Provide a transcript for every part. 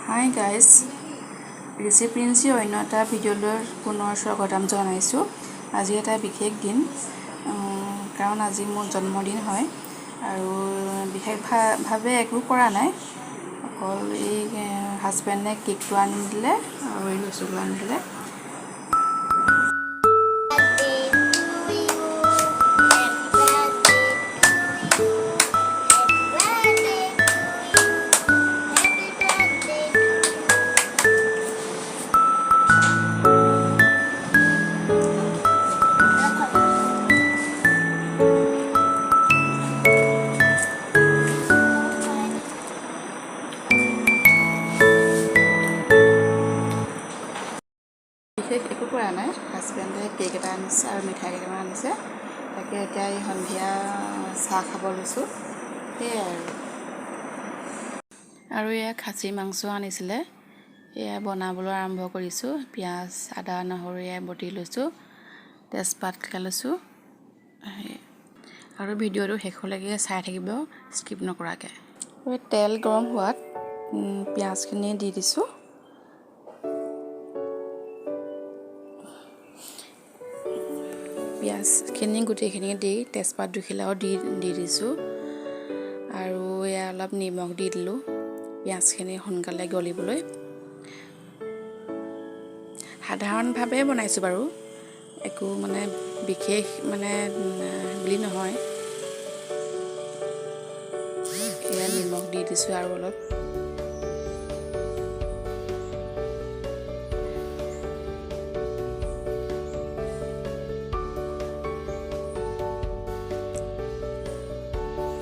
Hi guys, Rishi-Princi অন্য এটা ভিডিঅ'লৈ পুনৰ স্বাগতম জনাইছোঁ। আজি এটা বিশেষ দিন, কাৰণ আজি মোৰ জন্মদিন হয় আৰু বিশেষভাৱে একো কৰা নাই, অকল এই হাজবেণ্ডে কেকটো আনি দিলে আৰু এই ৰসগোল্লা আনি দিলে। বিশেষ একো কৰা নাই, হাজবেণ্ডে কেক এটা আনিছে আৰু মিঠাই কেইটামান আনিছে। তাকে এতিয়া এই সন্ধিয়া চাহ খাব লৈছোঁ, সেয়াই আৰু এয়া খাচী মাংস আনিছিলে, এয়া বনাবলৈ আৰম্ভ কৰিছোঁ। পিঁয়াজ আদা নহৰু এয়া বটি লৈছোঁ, তেজপাত খাই লৈছোঁ আৰু ভিডিঅ'টো শেষলৈকে চাই থাকিব, স্কিপ নকৰাকৈ। তেল গৰম হোৱাত পিঁয়াজখিনি দি দিছোঁ। পিঁয়াজখিনি গোটেইখিনি দি তেজপাত দুখিলাও দি দিছোঁ আৰু এয়া অলপ নিমখ দি দিলোঁ পিঁয়াজখিনি সোনকালে গলিবলৈ। সাধাৰণভাৱে বনাইছোঁ বাৰু, একো বিশেষ বুলি নহয়। এয়া নিমখ দি দিছোঁ আৰু অলপ।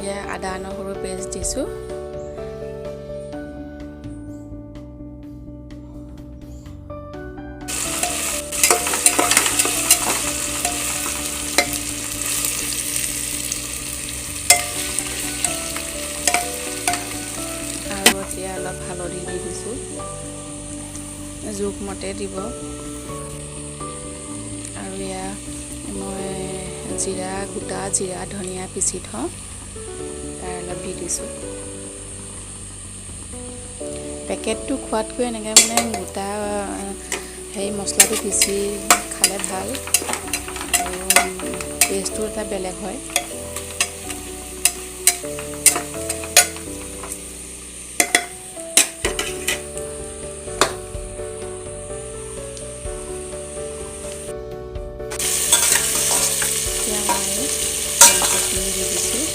এয়া আদা নহৰু পেষ্ট দিছোঁ। আৰু এতিয়া অলপ হালধি দি দিছোঁ, জোখমতে দিব। আৰু এয়া মই গোটা জিৰা ধনিয়া পিচি থওঁ, তাৰ অলপ দি দিছোঁ। পেকেটটো খোৱাতকৈ এনেকৈ গোটা মছলাটো পিচি খালে ভাল আৰু টেষ্টটো এটা বেলেগ হয়। মাংসখিনি দি দিছোঁ।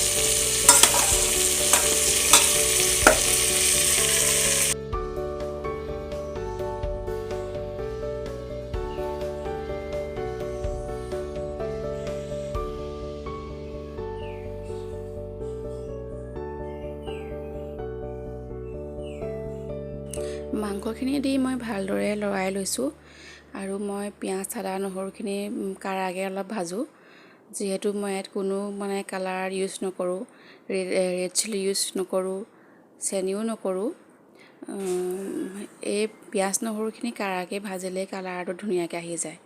মাংসখিনি দি মই ভালদৰে লৰাই লৈছোঁ আৰু মই পিঁয়াজ আদা নহৰুখিনি কাঢ়াকৈ অলপ ভাজোঁ। যিহেতু মই ইয়াত কোনো কালাৰ ইউজ নকৰোঁ, ৰেড চিলি ইউজ নকৰোঁ, চেনিও নকৰোঁ। এই পিঁয়াজ নহৰুখিনি কাঢ়াকৈ ভাজিলে কালাৰটো ধুনীয়াকৈ আহি যায়।